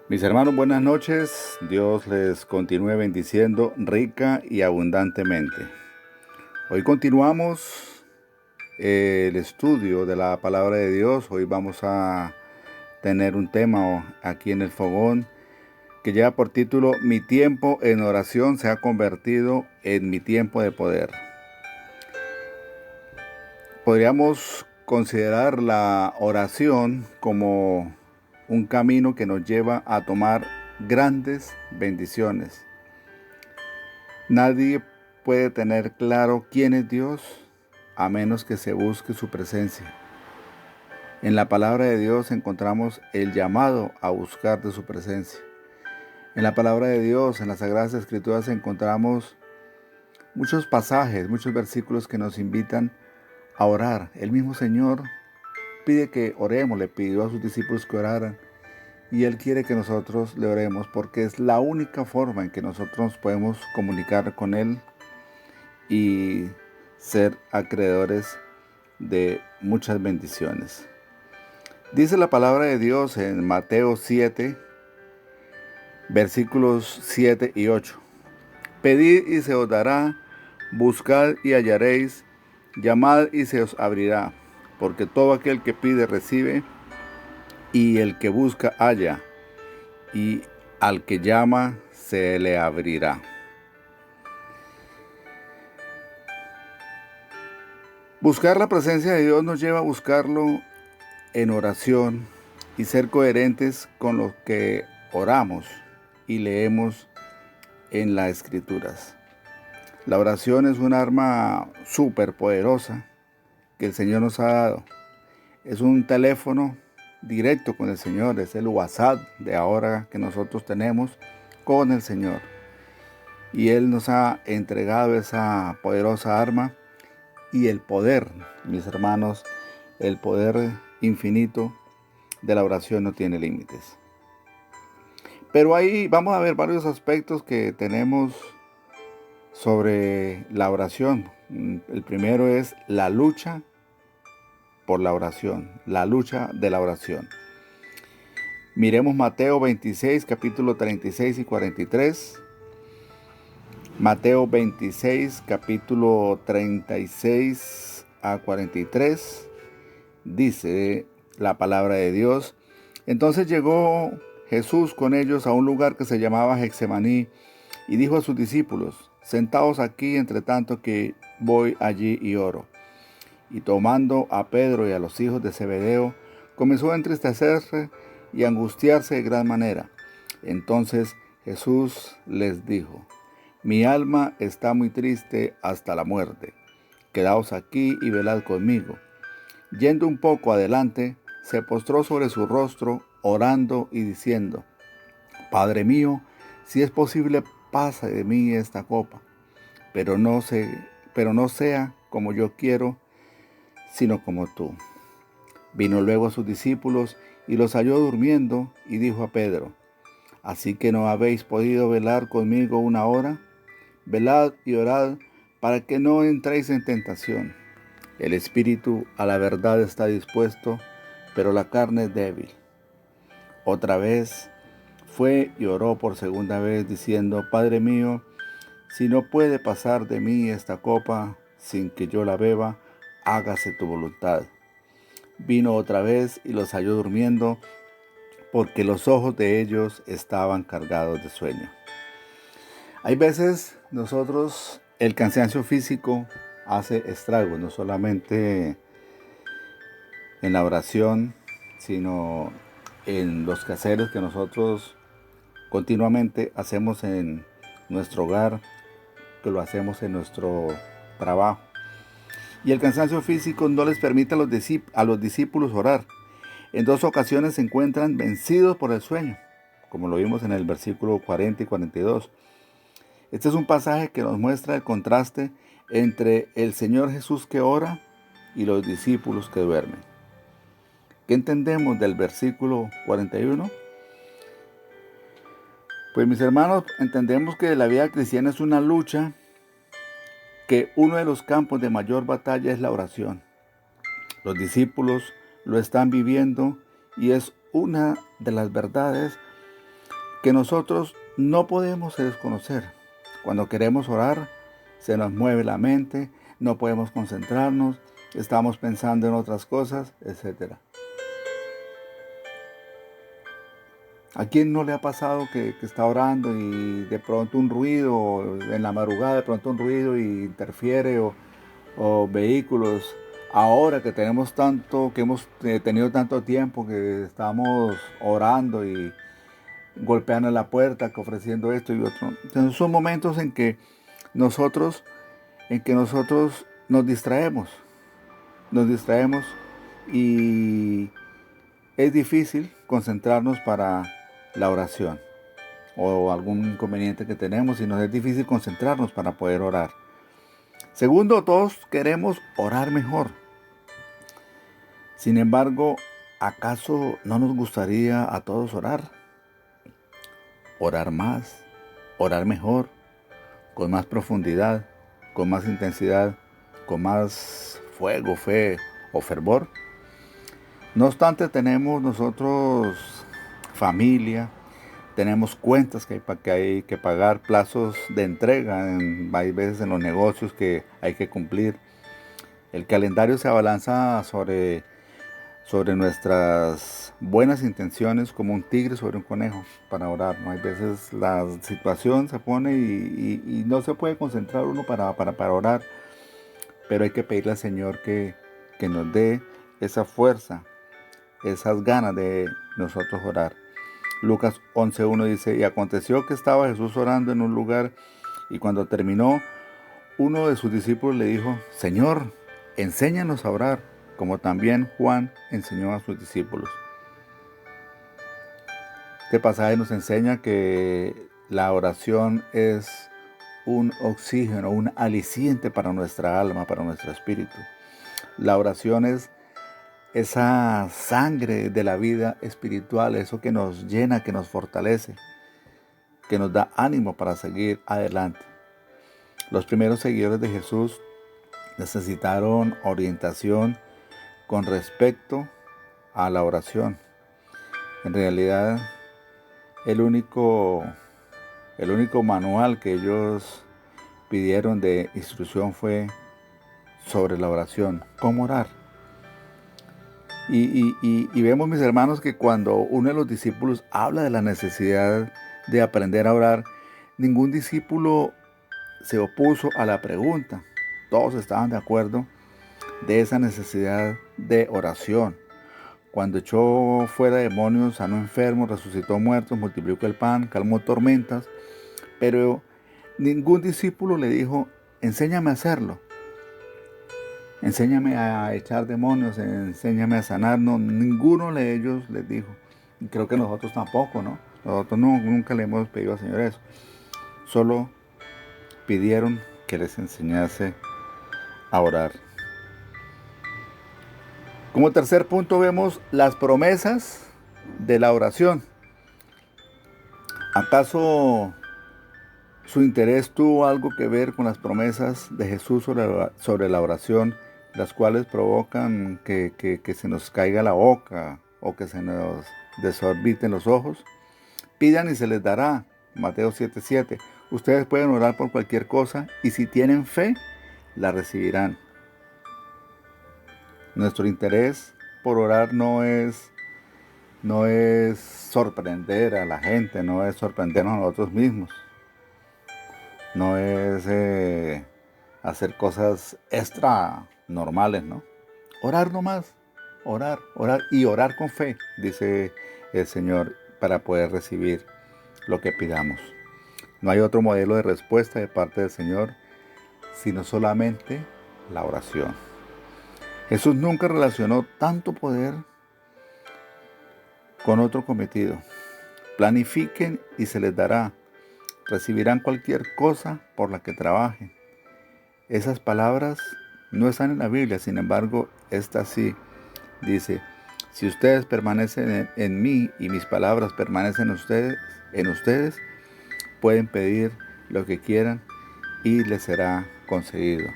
Mis hermanos, buenas noches. Dios les continúe bendiciendo rica y abundantemente. Hoy continuamos el estudio de la palabra de Dios. Hoy vamos a tener un tema aquí en el fogón que lleva por título: Mi tiempo en oración se ha convertido en mi tiempo de poder. Podríamos considerar la oración como un camino que nos lleva a tomar grandes bendiciones. Nadie puede tener claro quién es Dios a menos que se busque su presencia. En la palabra de Dios encontramos el llamado a buscar de su presencia. En la palabra de Dios, en las Sagradas Escrituras, encontramos muchos pasajes, muchos versículos que nos invitan a orar. El mismo Señor pide que oremos, le pidió a sus discípulos que oraran, y Él quiere que nosotros le oremos porque es la única forma en que nosotros podemos comunicar con Él y ser acreedores de muchas bendiciones. Dice la palabra de Dios en Mateo 7, versículos 7 y 8. Pedid y se os dará, buscad y hallaréis, llamad y se os abrirá, porque todo aquel que pide recibe, y el que busca halla, y al que llama se le abrirá. Buscar la presencia de Dios nos lleva a buscarlo en oración y ser coherentes con lo que oramos y leemos en las Escrituras. La oración es un arma súper poderosa que el Señor nos ha dado. Es un teléfono directo con el Señor, es el WhatsApp de ahora que nosotros tenemos con el Señor. Y Él nos ha entregado esa poderosa arma y el poder, mis hermanos, el poder infinito de la oración no tiene límites. Pero ahí vamos a ver varios aspectos que tenemos sobre la oración. El primero es la lucha por la oración, la lucha de la oración. Miremos Mateo 26, capítulo 36 y 43. Mateo 26, capítulo 36 a 43. Dice la palabra de Dios: Entonces llegó Jesús con ellos a un lugar que se llamaba Getsemaní, y dijo a sus discípulos: Sentaos aquí entre tanto que voy allí y oro. Y tomando a Pedro y a los hijos de Zebedeo, comenzó a entristecerse y a angustiarse de gran manera. Entonces Jesús les dijo: Mi alma está muy triste hasta la muerte. Quedaos aquí y velad conmigo. Yendo un poco adelante, se postró sobre su rostro, orando y diciendo: Padre mío, si es posible, pasa de mí esta copa, pero no sea como yo quiero, sino como tú. Vino luego a sus discípulos y los halló durmiendo, y dijo a Pedro: ¿Así que no habéis podido velar conmigo una hora? Velad y orad para que no entréis en tentación. El espíritu a la verdad está dispuesto, pero la carne es débil. Otra vez fue y oró por segunda vez, diciendo: Padre mío, si no puede pasar de mí esta copa sin que yo la beba, hágase tu voluntad. Vino otra vez y los halló durmiendo, porque los ojos de ellos estaban cargados de sueño. Hay veces nosotros, el cansancio físico hace estragos, no solamente en la oración, sino en los quehaceres que nosotros continuamente hacemos en nuestro hogar, que lo hacemos en nuestro trabajo. Y el cansancio físico no les permite a los discípulos orar. En dos ocasiones se encuentran vencidos por el sueño, como lo vimos en el versículo 40 y 42. Este es un pasaje que nos muestra el contraste entre el Señor Jesús que ora y los discípulos que duermen. ¿Qué entendemos del versículo 41? Pues mis hermanos, entendemos que la vida cristiana es una lucha, que uno de los campos de mayor batalla es la oración. Los discípulos lo están viviendo y es una de las verdades que nosotros no podemos desconocer. Cuando queremos orar, se nos mueve la mente, no podemos concentrarnos, estamos pensando en otras cosas, etc. ¿A quién no le ha pasado que está orando y de pronto un ruido, en la madrugada de pronto un ruido y interfiere o vehículos? Ahora que tenemos tanto, que hemos tenido tanto tiempo que estamos orando y golpeando la puerta, que ofreciendo esto y otro. Entonces son momentos nosotros, en que nosotros nos distraemos y es difícil concentrarnos para la oración o algún inconveniente que tenemos y nos es difícil concentrarnos para poder orar. Segundo, todos queremos orar mejor. Sin embargo, ¿acaso no nos gustaría a todos orar? Orar más, orar mejor, con más profundidad, con más intensidad, con más fuego, fe o fervor. No obstante, tenemos nosotros familia, tenemos cuentas que hay que pagar, plazos de entrega, hay veces en los negocios que hay que cumplir. El calendario se abalanza sobre nuestras buenas intenciones como un tigre sobre un conejo para orar, ¿no? Hay veces la situación se pone y no se puede concentrar uno para orar, pero hay que pedirle al Señor que nos dé esa fuerza, esas ganas de nosotros orar. Lucas 11:1 dice, y aconteció que estaba Jesús orando en un lugar y cuando terminó, uno de sus discípulos le dijo, Señor, enséñanos a orar, como también Juan enseñó a sus discípulos. Este pasaje nos enseña que la oración es un oxígeno, un aliciente para nuestra alma, para nuestro espíritu. La oración es esa sangre de la vida espiritual, eso que nos llena, que nos fortalece, que nos da ánimo para seguir adelante. Los primeros seguidores de Jesús necesitaron orientación con respecto a la oración. En realidad, el único manual que ellos pidieron de instrucción fue sobre la oración, cómo orar. Y vemos, mis hermanos, que cuando uno de los discípulos habla de la necesidad de aprender a orar, ningún discípulo se opuso a la pregunta. Todos estaban de acuerdo de esa necesidad de oración. Cuando echó fuera demonios, sanó enfermos, resucitó muertos, multiplicó el pan, calmó tormentas, pero ningún discípulo le dijo, enséñame a hacerlo. Enséñame a echar demonios, enséñame a sanar. No, ninguno de ellos les dijo. Y creo que nosotros tampoco, ¿no? Nosotros nunca le hemos pedido al Señor eso. Solo pidieron que les enseñase a orar. Como tercer punto vemos las promesas de la oración. ¿Acaso su interés tuvo algo que ver con las promesas de Jesús sobre la oración, las cuales provocan que se nos caiga la boca o que se nos desorbiten los ojos? Pidan y se les dará. Mateo 7:7. Ustedes pueden orar por cualquier cosa y si tienen fe, la recibirán. Nuestro interés por orar no es sorprender a la gente, no es sorprendernos a nosotros mismos. No es hacer cosas extra normales, ¿no? Orar nomás, orar y orar con fe, dice el Señor, para poder recibir lo que pidamos. No hay otro modelo de respuesta de parte del Señor, sino solamente la oración. Jesús nunca relacionó tanto poder con otro cometido. Planifiquen y se les dará. Recibirán cualquier cosa por la que trabajen. Esas palabras no están en la Biblia, sin embargo, esta sí dice, si ustedes permanecen en mí y mis palabras permanecen en ustedes, pueden pedir lo que quieran y les será concedido.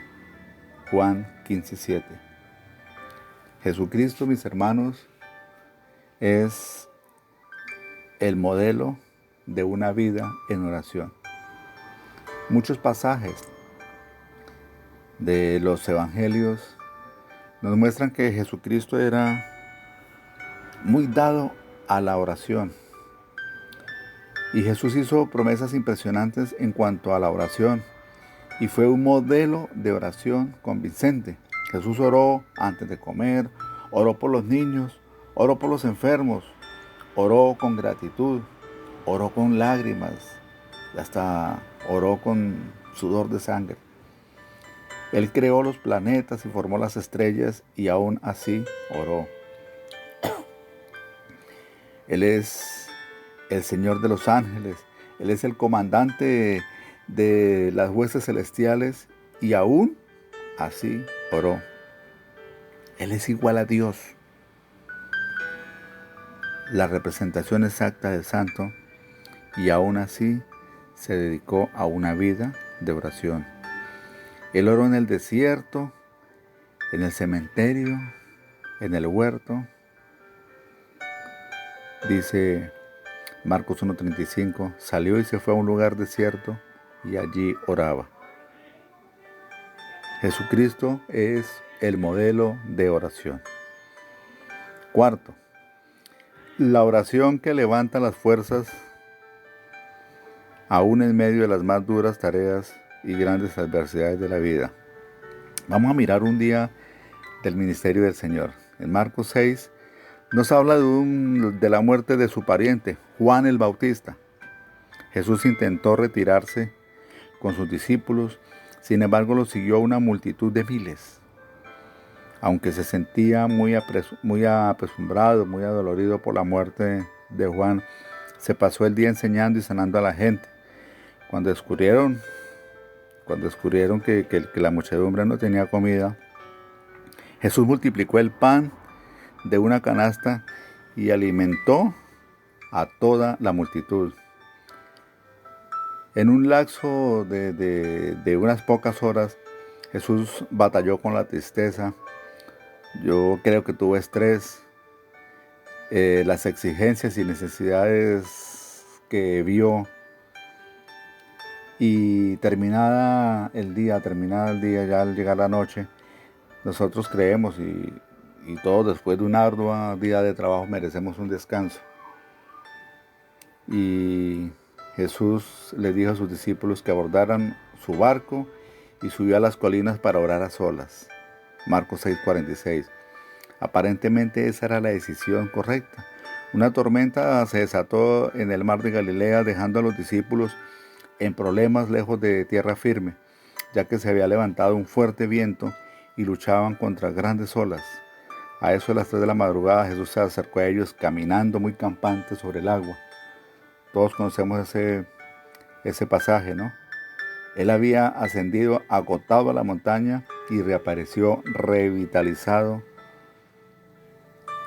Juan 15:7. Jesucristo, mis hermanos, es el modelo de una vida en oración. Muchos pasajes de los evangelios nos muestran que Jesucristo era muy dado a la oración. Y Jesús hizo promesas impresionantes en cuanto a la oración y fue un modelo de oración convincente. Jesús oró antes de comer, oró por los niños, oró por los enfermos, oró con gratitud, oró con lágrimas y hasta oró con sudor de sangre. Él creó los planetas y formó las estrellas y aún así oró. Él es el Señor de los ángeles. Él es el comandante de las huestes celestiales y aún así oró. Él es igual a Dios, la representación exacta del Santo, y aún así se dedicó a una vida de oración. Él oró en el desierto, en el cementerio, en el huerto. Dice Marcos 1:35, salió y se fue a un lugar desierto y allí oraba. Jesucristo es el modelo de oración. Cuarto, la oración que levanta las fuerzas aún en medio de las más duras tareas y grandes adversidades de la vida. Vamos a mirar un día del ministerio del Señor. En Marcos 6 nos habla de la muerte de su pariente, Juan el Bautista. Jesús intentó retirarse con sus discípulos, sin embargo lo siguió una multitud de miles. Aunque se sentía muy apesumbrado, muy adolorido por la muerte de Juan, se pasó el día enseñando y sanando a la gente. Cuando descubrieron que la muchedumbre no tenía comida, Jesús multiplicó el pan de una canasta y alimentó a toda la multitud. En un lapso de unas pocas horas, Jesús batalló con la tristeza. Yo creo que tuvo estrés, las exigencias y necesidades que vio. Y terminada el día, ya al llegar la noche, nosotros creemos y todos después de un arduo día de trabajo merecemos un descanso. Y Jesús le dijo a sus discípulos que abordaran su barco y subió a las colinas para orar a solas. Marcos 6:46. Aparentemente esa era la decisión correcta. Una tormenta se desató en el mar de Galilea, dejando a los discípulos en problemas lejos de tierra firme, ya que se había levantado un fuerte viento y luchaban contra grandes olas. A eso de las 3 de la madrugada Jesús se acercó a ellos caminando muy campante sobre el agua. Todos conocemos ese pasaje, ¿no? Él había ascendido agotado a la montaña y reapareció revitalizado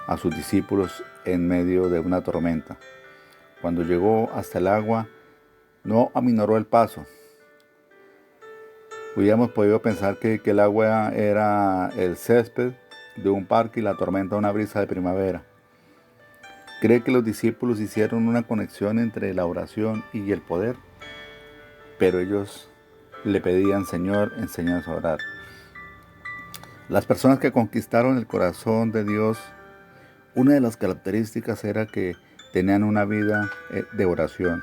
a sus discípulos en medio de una tormenta. Cuando llegó hasta el agua, no aminoró el paso. Hubiéramos podido pensar que el agua era el césped de un parque y la tormenta una brisa de primavera. ¿Cree que los discípulos hicieron una conexión entre la oración y el poder? Pero ellos le pedían, Señor, enséñanos a orar. Las personas que conquistaron el corazón de Dios, una de las características era que tenían una vida de oración.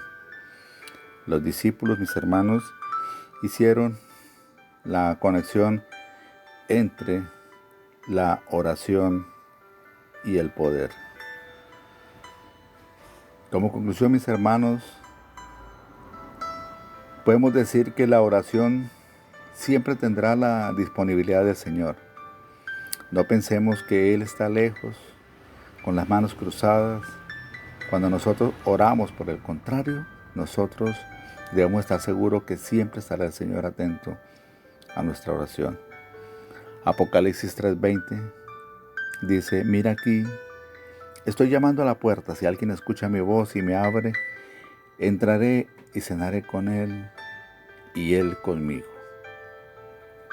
Los discípulos, mis hermanos, hicieron la conexión entre la oración y el poder. Como conclusión, mis hermanos, podemos decir que la oración siempre tendrá la disponibilidad del Señor. No pensemos que Él está lejos, con las manos cruzadas. Cuando nosotros oramos, por el contrario, nosotros debemos estar seguros que siempre estará el Señor atento a nuestra oración. Apocalipsis 3:20 dice, mira aquí, estoy llamando a la puerta, si alguien escucha mi voz y me abre, entraré y cenaré con él y él conmigo.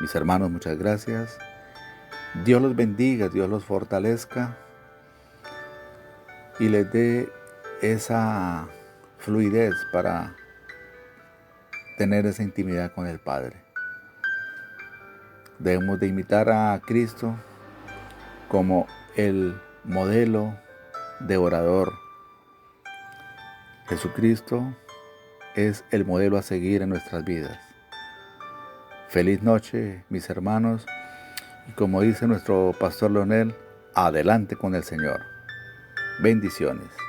Mis hermanos, muchas gracias. Dios los bendiga, Dios los fortalezca y les dé esa fluidez para tener esa intimidad con el Padre. Debemos de imitar a Cristo como el modelo de orador. Jesucristo es el modelo a seguir en nuestras vidas. Feliz noche, mis hermanos, y como dice nuestro pastor Leonel, adelante con el Señor. Bendiciones.